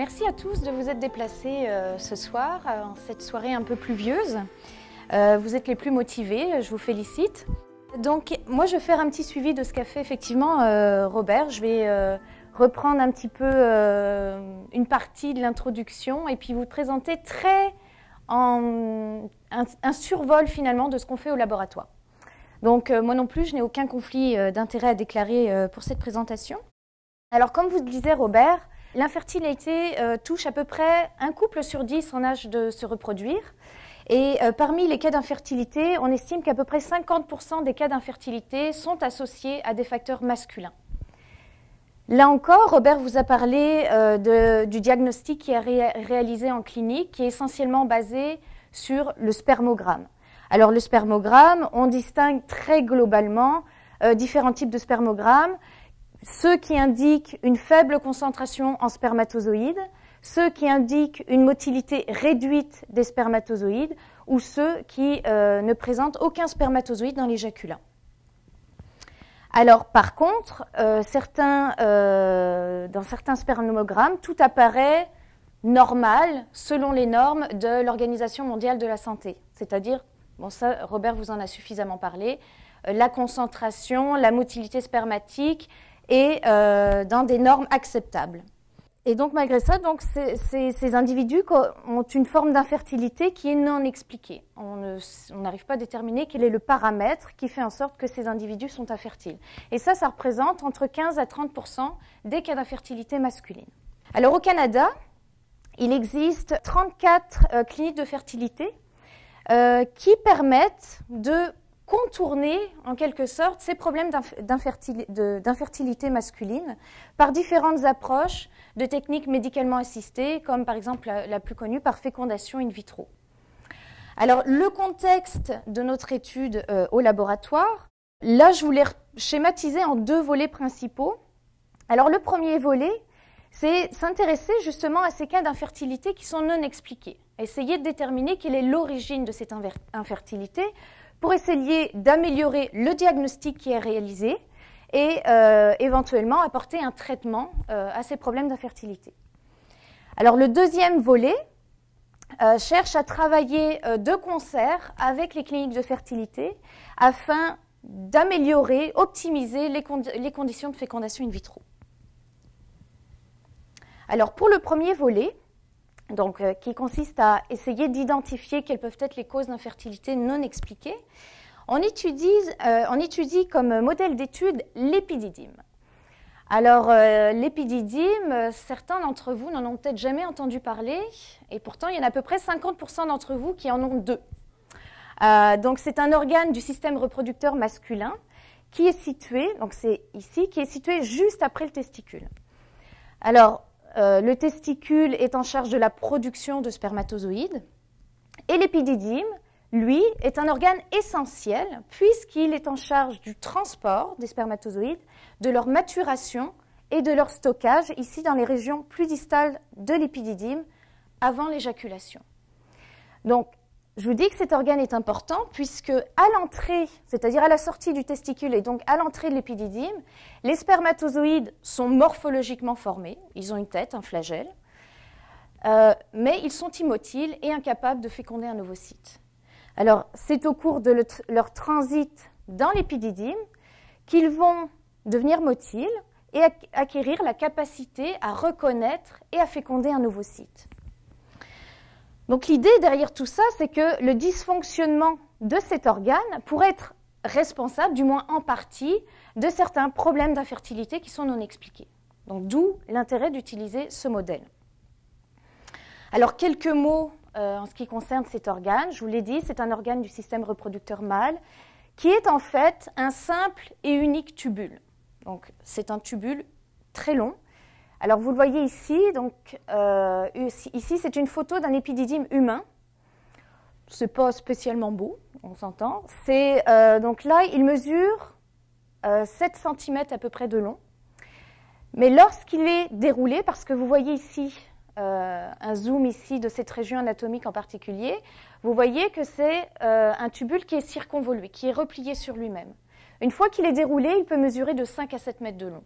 Merci à tous de vous être déplacés ce soir, en cette soirée un peu pluvieuse. Vous êtes les plus motivés, je vous félicite. Donc moi je vais faire un petit suivi de ce qu'a fait effectivement Robert. Je vais reprendre un petit peu une partie de l'introduction et puis vous présenter un survol finalement de ce qu'on fait au laboratoire. Donc moi non plus, je n'ai aucun conflit d'intérêt à déclarer pour cette présentation. Alors comme vous le disait Robert, l'infertilité touche à peu près un couple sur 10 en âge de se reproduire. Et parmi les cas d'infertilité, on estime qu'à peu près 50% des cas d'infertilité sont associés à des facteurs masculins. Là encore, Robert vous a parlé du diagnostic qui est réalisé en clinique, qui est essentiellement basé sur le spermogramme. Alors le spermogramme, on distingue très globalement différents types de spermogrammes. Ceux qui indiquent une faible concentration en spermatozoïdes, ceux qui indiquent une motilité réduite des spermatozoïdes ou ceux qui ne présentent aucun spermatozoïde dans l'éjaculat. Alors par contre, dans certains spermogrammes, tout apparaît normal selon les normes de l'Organisation mondiale de la santé. C'est-à-dire, bon ça Robert vous en a suffisamment parlé, la concentration, la motilité spermatique et dans des normes acceptables. Et donc malgré ça, donc, ces individus ont une forme d'infertilité qui est non expliquée. On n'arrive pas à déterminer quel est le paramètre qui fait en sorte que ces individus sont infertiles. Et ça représente entre 15 à 30% des cas d'infertilité masculine. Alors au Canada, il existe 34 cliniques de fertilité qui permettent de contourner en quelque sorte ces problèmes d'infertilité masculine par différentes approches de techniques médicalement assistées, comme par exemple la plus connue par fécondation in vitro. Alors le contexte de notre étude au laboratoire, là je voulais schématiser en deux volets principaux. Alors le premier volet, c'est s'intéresser justement à ces cas d'infertilité qui sont non expliqués, essayer de déterminer quelle est l'origine de cette infertilité, pour essayer d'améliorer le diagnostic qui est réalisé et éventuellement apporter un traitement à ces problèmes d'infertilité. Alors le deuxième volet cherche à travailler de concert avec les cliniques de fertilité afin d'améliorer, optimiser les conditions de fécondation in vitro. Alors pour le premier volet, donc, qui consiste à essayer d'identifier quelles peuvent être les causes d'infertilité non expliquées, on étudie comme modèle d'étude l'épididyme. Alors, l'épididyme, certains d'entre vous n'en ont peut-être jamais entendu parler, et pourtant il y en a à peu près 50% d'entre vous qui en ont deux. Donc, c'est un organe du système reproducteur masculin qui est situé, donc c'est ici, qui est situé juste après le testicule. Alors, le testicule est en charge de la production de spermatozoïdes et l'épididyme, lui, est un organe essentiel puisqu'il est en charge du transport des spermatozoïdes, de leur maturation et de leur stockage ici dans les régions plus distales de l'épididyme avant l'éjaculation. Donc, je vous dis que cet organe est important puisque à l'entrée, c'est-à-dire à la sortie du testicule et donc à l'entrée de l'épididyme, les spermatozoïdes sont morphologiquement formés, ils ont une tête, un flagelle, mais ils sont immotiles et incapables de féconder un ovocyte. Alors, c'est au cours de leur transit dans l'épididyme qu'ils vont devenir motiles et acquérir la capacité à reconnaître et à féconder un ovocyte. Donc l'idée derrière tout ça, c'est que le dysfonctionnement de cet organe pourrait être responsable, du moins en partie, de certains problèmes d'infertilité qui sont non expliqués. Donc d'où l'intérêt d'utiliser ce modèle. Alors quelques mots en ce qui concerne cet organe. Je vous l'ai dit, c'est un organe du système reproducteur mâle qui est en fait un simple et unique tubule. Donc c'est un tubule très long. Alors vous le voyez ici, donc ici c'est une photo d'un épididyme humain. C'est pas spécialement beau, on s'entend. Donc là, il mesure 7 cm à peu près de long. Mais lorsqu'il est déroulé, parce que vous voyez ici un zoom ici de cette région anatomique en particulier, vous voyez que c'est un tubule qui est circonvolué, qui est replié sur lui-même. Une fois qu'il est déroulé, il peut mesurer de 5 à 7 mètres de long.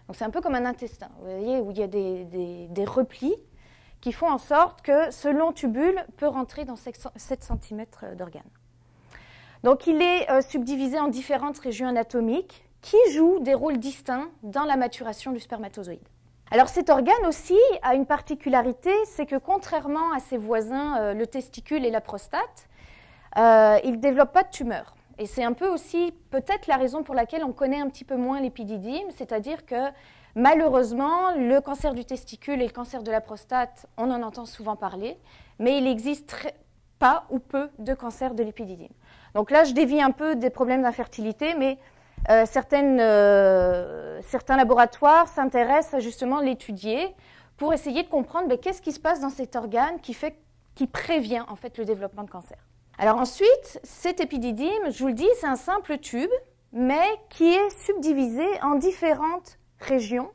Donc c'est un peu comme un intestin, vous voyez, où il y a des replis qui font en sorte que ce long tubule peut rentrer dans 7 cm d'organes. Donc il est subdivisé en différentes régions anatomiques qui jouent des rôles distincts dans la maturation du spermatozoïde. Alors cet organe aussi a une particularité, c'est que contrairement à ses voisins, le testicule et la prostate, il ne développe pas de tumeur. Et c'est un peu aussi peut-être la raison pour laquelle on connaît un petit peu moins l'épididyme, c'est-à-dire que malheureusement, le cancer du testicule et le cancer de la prostate, on en entend souvent parler, mais il n'existe pas ou peu de cancer de l'épididyme. Donc là, je dévie un peu des problèmes d'infertilité, mais certains laboratoires s'intéressent à justement l'étudier pour essayer de comprendre qu'est-ce qui se passe dans cet organe qui prévient en fait le développement de cancer. Alors ensuite, cet épididyme, je vous le dis, c'est un simple tube, mais qui est subdivisé en différentes régions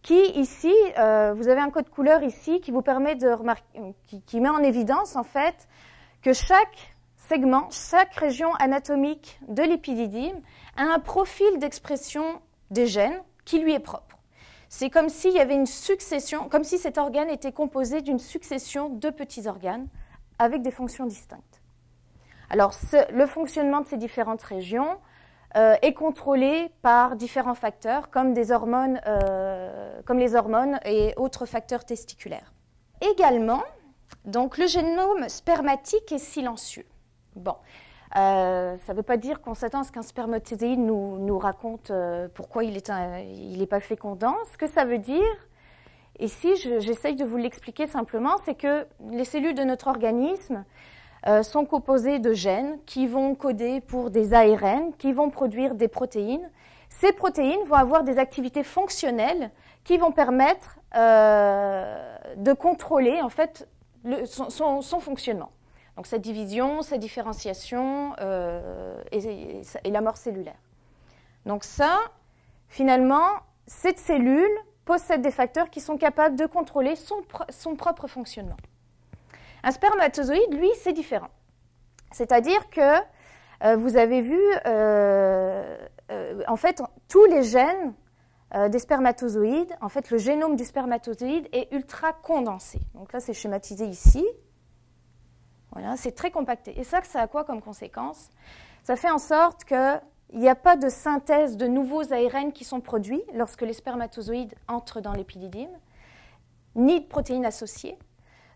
qui ici, vous avez un code couleur ici qui vous permet de remarquer, qui met en évidence en fait que chaque segment, chaque région anatomique de l'épididyme a un profil d'expression des gènes qui lui est propre. C'est comme s'il y avait une succession, comme si cet organe était composé d'une succession de petits organes avec des fonctions distinctes. Alors, le fonctionnement de ces différentes régions est contrôlé par différents facteurs comme les hormones et autres facteurs testiculaires. Également, donc, le génome spermatique est silencieux. Bon, ça ne veut pas dire qu'on s'attend à ce qu'un spermatozoïde nous raconte pourquoi il n'est pas fécondant. Ce que ça veut dire, ici j'essaye de vous l'expliquer simplement, c'est que les cellules de notre organisme sont composées de gènes qui vont coder pour des ARN, qui vont produire des protéines. Ces protéines vont avoir des activités fonctionnelles qui vont permettre de contrôler en fait, son fonctionnement. Donc cette division, sa différenciation et la mort cellulaire. Donc ça, finalement, cette cellule possède des facteurs qui sont capables de contrôler son propre fonctionnement. Un spermatozoïde, lui, c'est différent. C'est-à-dire que vous avez vu, en fait, tous les gènes des spermatozoïdes, en fait, le génome du spermatozoïde est ultra condensé. Donc là, c'est schématisé ici. Voilà, c'est très compacté. Et ça a quoi comme conséquence? Ça fait en sorte qu'il n'y a pas de synthèse de nouveaux ARN qui sont produits lorsque les spermatozoïdes entrent dans l'épididyme, ni de protéines associées.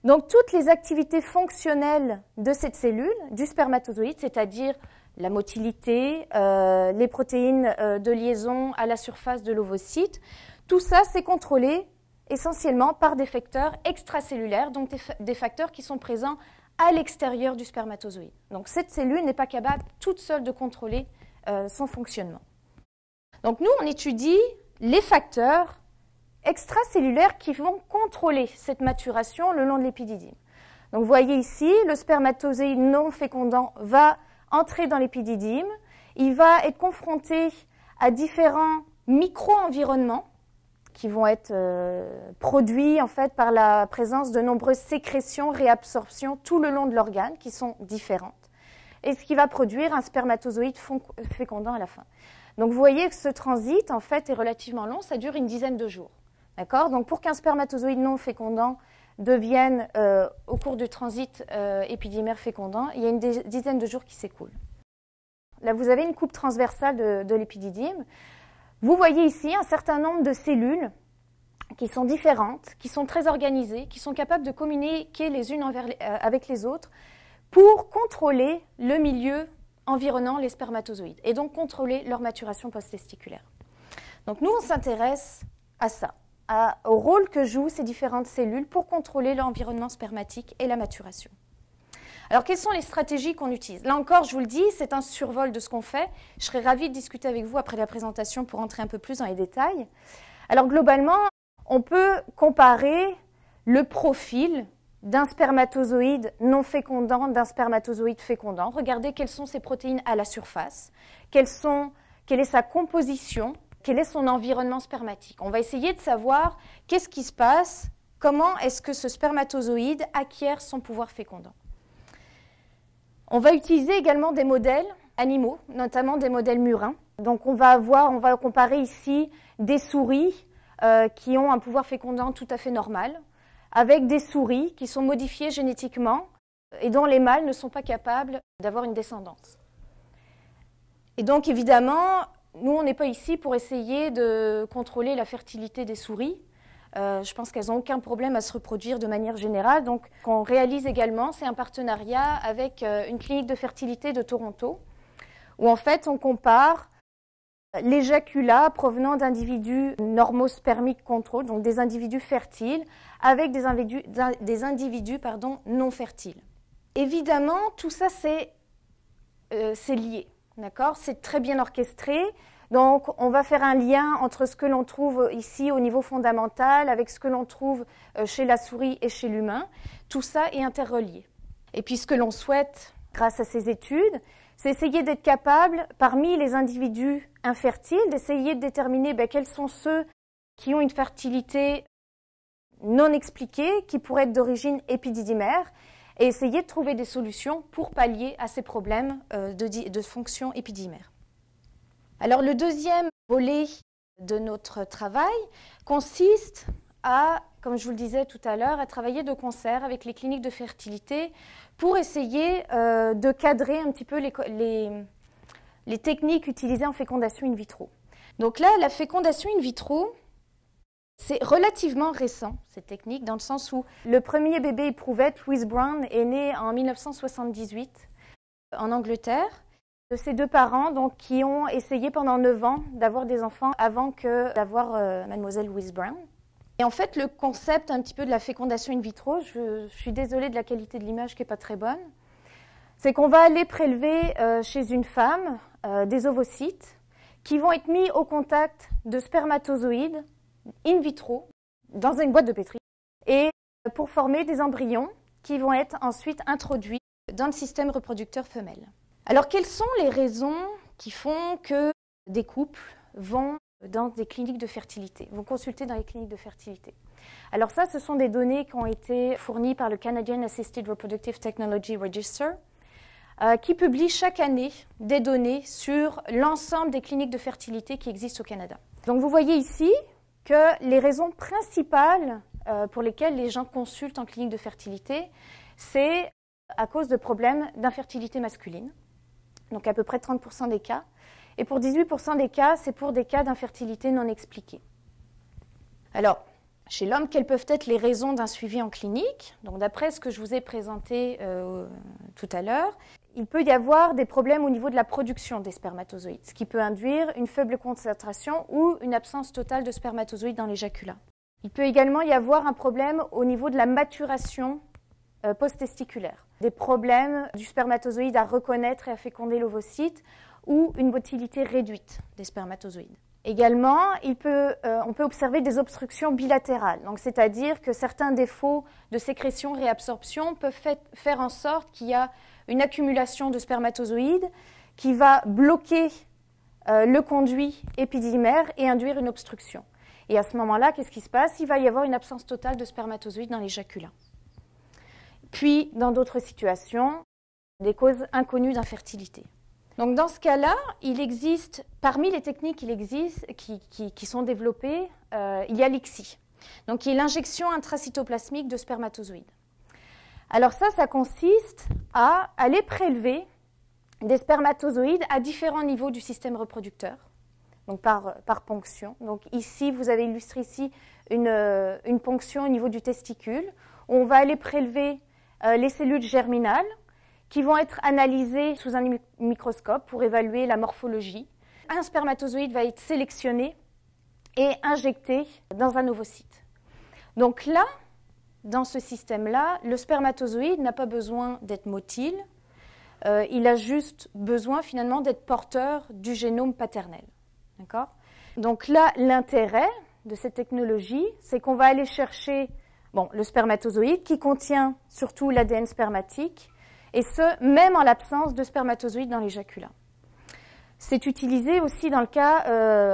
Donc toutes les activités fonctionnelles de cette cellule, du spermatozoïde, c'est-à-dire la motilité, les protéines de liaison à la surface de l'ovocyte, tout ça c'est contrôlé essentiellement par des facteurs extracellulaires, donc des facteurs qui sont présents à l'extérieur du spermatozoïde. Donc cette cellule n'est pas capable toute seule de contrôler son fonctionnement. Donc nous, on étudie les facteurs extracellulaires qui vont contrôler cette maturation le long de l'épididyme. Donc vous voyez ici, le spermatozoïde non fécondant va entrer dans l'épididyme, il va être confronté à différents micro-environnements qui vont être produits en fait, par la présence de nombreuses sécrétions, réabsorptions tout le long de l'organe qui sont différentes, et ce qui va produire un spermatozoïde fécondant à la fin. Donc vous voyez que ce transit en fait, est relativement long, ça dure une dizaine de jours. D'accord ? Donc pour qu'un spermatozoïde non fécondant devienne, au cours du transit épididymaire fécondant, il y a une dizaine de jours qui s'écoulent. Là, vous avez une coupe transversale de l'épididyme. Vous voyez ici un certain nombre de cellules qui sont différentes, qui sont très organisées, qui sont capables de communiquer les unes avec les autres pour contrôler le milieu environnant les spermatozoïdes et donc contrôler leur maturation post-testiculaire. Donc nous, on s'intéresse à ça, au rôle que jouent ces différentes cellules pour contrôler l'environnement spermatique et la maturation. Alors, quelles sont les stratégies qu'on utilise? Là encore, je vous le dis, c'est un survol de ce qu'on fait. Je serais ravie de discuter avec vous après la présentation pour entrer un peu plus dans les détails. Alors, globalement, on peut comparer le profil d'un spermatozoïde non fécondant d'un spermatozoïde fécondant. Regardez quelles sont ses protéines à la surface, quelle est sa composition, quel est son environnement spermatique. On va essayer de savoir qu'est-ce qui se passe, comment est-ce que ce spermatozoïde acquiert son pouvoir fécondant. On va utiliser également des modèles animaux, notamment des modèles murins. Donc on va comparer ici des souris qui ont un pouvoir fécondant tout à fait normal, avec des souris qui sont modifiées génétiquement et dont les mâles ne sont pas capables d'avoir une descendance. Et donc évidemment, nous on n'est pas ici pour essayer de contrôler la fertilité des souris. Je pense qu'elles n'ont aucun problème à se reproduire de manière générale. Donc, ce qu'on réalise également, c'est un partenariat avec une clinique de fertilité de Toronto, où en fait, on compare l'éjaculat provenant d'individus normospermiques contrôle, donc des individus fertiles, avec des individus non fertiles. Évidemment, tout ça, c'est lié, d'accord ? C'est très bien orchestré. Donc, on va faire un lien entre ce que l'on trouve ici au niveau fondamental avec ce que l'on trouve chez la souris et chez l'humain. Tout ça est interrelié. Et puis, ce que l'on souhaite, grâce à ces études, c'est essayer d'être capable, parmi les individus infertiles, d'essayer de déterminer quels sont ceux qui ont une fertilité non expliquée, qui pourraient être d'origine épididymère, et essayer de trouver des solutions pour pallier à ces problèmes de fonction épididymère. Alors, le deuxième volet de notre travail consiste à, comme je vous le disais tout à l'heure, à travailler de concert avec les cliniques de fertilité pour essayer de cadrer un petit peu les techniques utilisées en fécondation in vitro. Donc là, la fécondation in vitro, c'est relativement récent, cette technique, dans le sens où le premier bébé éprouvette, Louise Brown, est né en 1978 en Angleterre, de ses deux parents donc, qui ont essayé pendant 9 ans d'avoir des enfants avant d'avoir mademoiselle Louise Brown. Et en fait, le concept un petit peu de la fécondation in vitro, je suis désolée de la qualité de l'image qui n'est pas très bonne, c'est qu'on va aller prélever chez une femme des ovocytes qui vont être mis au contact de spermatozoïdes in vitro dans une boîte de pétri et pour former des embryons qui vont être ensuite introduits dans le système reproducteur femelle. Alors, quelles sont les raisons qui font que des couples vont dans des cliniques de fertilité, vont consulter dans les cliniques de fertilité? Alors ça, ce sont des données qui ont été fournies par le Canadian Assisted Reproductive Technology Register, qui publie chaque année des données sur l'ensemble des cliniques de fertilité qui existent au Canada. Donc, vous voyez ici que les raisons principales pour lesquelles les gens consultent en clinique de fertilité, c'est à cause de problèmes d'infertilité masculine. Donc à peu près 30% des cas. Et pour 18% des cas, c'est pour des cas d'infertilité non expliquée. Alors, chez l'homme, quelles peuvent être les raisons d'un suivi en clinique? Donc d'après ce que je vous ai présenté tout à l'heure, il peut y avoir des problèmes au niveau de la production des spermatozoïdes, ce qui peut induire une faible concentration ou une absence totale de spermatozoïdes dans l'éjaculat. Il peut également y avoir un problème au niveau de la maturation post-testiculaire, des problèmes du spermatozoïde à reconnaître et à féconder l'ovocyte ou une motilité réduite des spermatozoïdes. Également, on peut observer des obstructions bilatérales, donc c'est-à-dire que certains défauts de sécrétion réabsorption peuvent faire en sorte qu'il y a une accumulation de spermatozoïdes qui va bloquer le conduit épididymère et induire une obstruction. Et à ce moment-là, qu'est-ce qui se passe? Il va y avoir une absence totale de spermatozoïdes dans l'éjaculat. Puis, dans d'autres situations, des causes inconnues d'infertilité. Donc, dans ce cas-là, il existe, parmi les techniques qui sont développées, il y a l'ICSI, donc qui est l'injection intracytoplasmique de spermatozoïdes. Alors ça consiste à aller prélever des spermatozoïdes à différents niveaux du système reproducteur, donc par ponction. Donc ici, vous avez illustré ici une ponction au niveau du testicule. On va aller prélever les cellules germinales qui vont être analysées sous un microscope pour évaluer la morphologie. Un spermatozoïde va être sélectionné et injecté dans un ovocyte. Donc là, dans ce système-là, le spermatozoïde n'a pas besoin d'être motile, il a juste besoin finalement d'être porteur du génome paternel. D'accord ? Donc là, l'intérêt de cette technologie, c'est qu'on va aller chercher le spermatozoïde qui contient surtout l'ADN spermatique, et ce, même en l'absence de spermatozoïdes dans l'éjaculat. C'est utilisé aussi dans le cas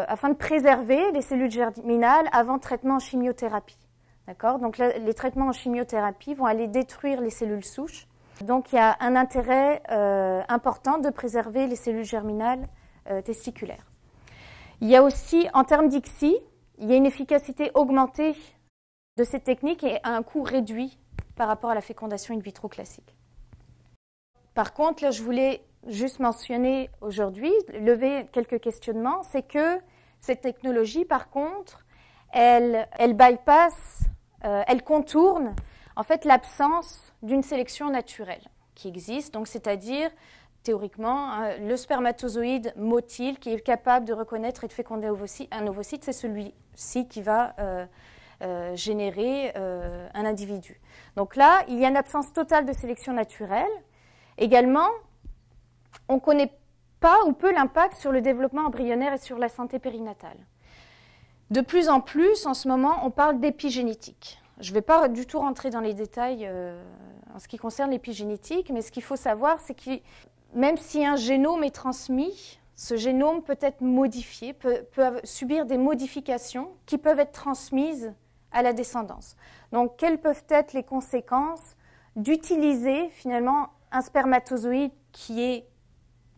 afin de préserver les cellules germinales avant traitement en chimiothérapie. D'accord ? Donc là, les traitements en chimiothérapie vont aller détruire les cellules souches. Donc il y a un intérêt important de préserver les cellules germinales testiculaires. Il y a aussi, en termes d'ICSI, il y a une efficacité augmentée de cette technique et à un coût réduit par rapport à la fécondation in vitro classique. Par contre, là, je voulais juste mentionner aujourd'hui, lever quelques questionnements, c'est que cette technologie, par contre, elle bypass, elle contourne en fait l'absence d'une sélection naturelle qui existe, donc c'est-à-dire théoriquement le spermatozoïde motile qui est capable de reconnaître et de féconder un ovocyte, c'est celui-ci qui va générer un individu. Donc là, il y a une absence totale de sélection naturelle. Également, on ne connaît pas ou peu l'impact sur le développement embryonnaire et sur la santé périnatale. De plus en plus, en ce moment, on parle d'épigénétique. Je ne vais pas du tout rentrer dans les détails en ce qui concerne l'épigénétique, mais ce qu'il faut savoir, c'est que même si un génome est transmis, ce génome peut être modifié, peut subir des modifications qui peuvent être transmises à la descendance. Donc, quelles peuvent être les conséquences d'utiliser finalement un spermatozoïde qui est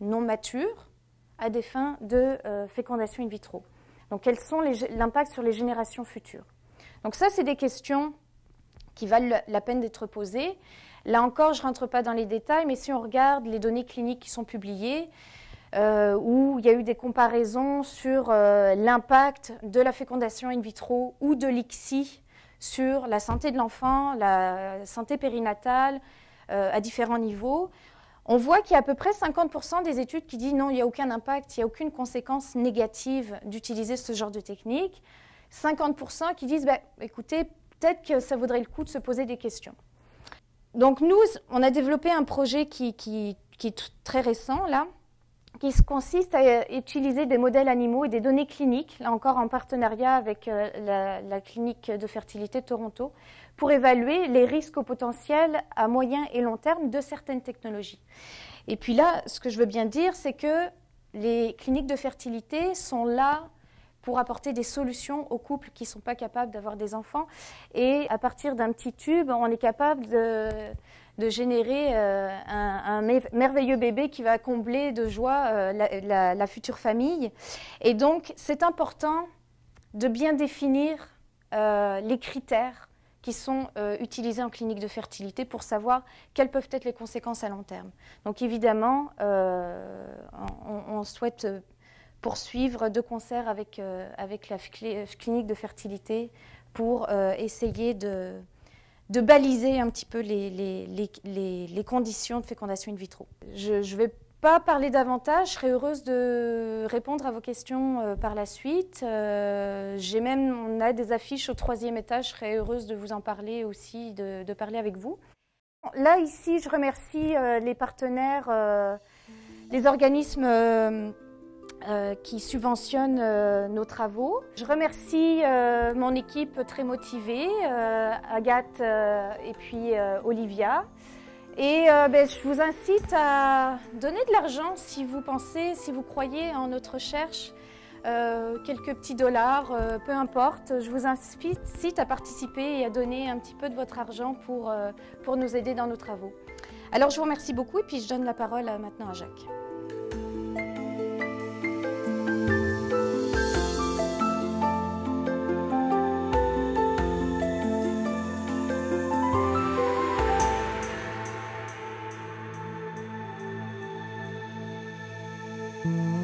non mature à des fins de fécondation in vitro? Donc, quels sont l'impact sur les générations futures? Donc ça, c'est des questions qui valent la peine d'être posées. Là encore, je ne rentre pas dans les détails, mais si on regarde les données cliniques qui sont publiées, où il y a eu des comparaisons sur l'impact de la fécondation in vitro ou de l'ICSI sur la santé de l'enfant, la santé périnatale à différents niveaux, on voit qu'il y a à peu près 50% des études qui disent non, il n'y a aucun impact, il n'y a aucune conséquence négative d'utiliser ce genre de technique. 50% qui disent, écoutez, peut-être que ça vaudrait le coup de se poser des questions. Donc nous, on a développé un projet qui est très récent, là, qui consiste à utiliser des modèles animaux et des données cliniques, là encore en partenariat avec la clinique de fertilité de Toronto, pour évaluer les risques potentiels à moyen et long terme de certaines technologies. Et puis là, ce que je veux bien dire, c'est que les cliniques de fertilité sont là pour apporter des solutions aux couples qui ne sont pas capables d'avoir des enfants. Et à partir d'un petit tube, on est capable de générer un merveilleux bébé qui va combler de joie la future famille. Et donc, c'est important de bien définir les critères qui sont utilisés en clinique de fertilité pour savoir quelles peuvent être les conséquences à long terme. Donc, évidemment, on souhaite poursuivre de concert avec la clinique de fertilité pour essayer de baliser un petit peu les conditions de fécondation in vitro. Je ne vais pas parler davantage, je serai heureuse de répondre à vos questions par la suite. On a des affiches au 3e étage, je serai heureuse de vous en parler aussi, de parler avec vous. Là, ici, je remercie les partenaires, les organismes qui subventionne nos travaux. Je remercie mon équipe très motivée, Agathe et puis Olivia. Et je vous incite à donner de l'argent si vous pensez, si vous croyez en notre recherche, quelques petits dollars, peu importe. Je vous incite à participer et à donner un petit peu de votre argent pour nous aider dans nos travaux. Alors je vous remercie beaucoup et puis je donne la parole maintenant à Jacques. Mm-hmm.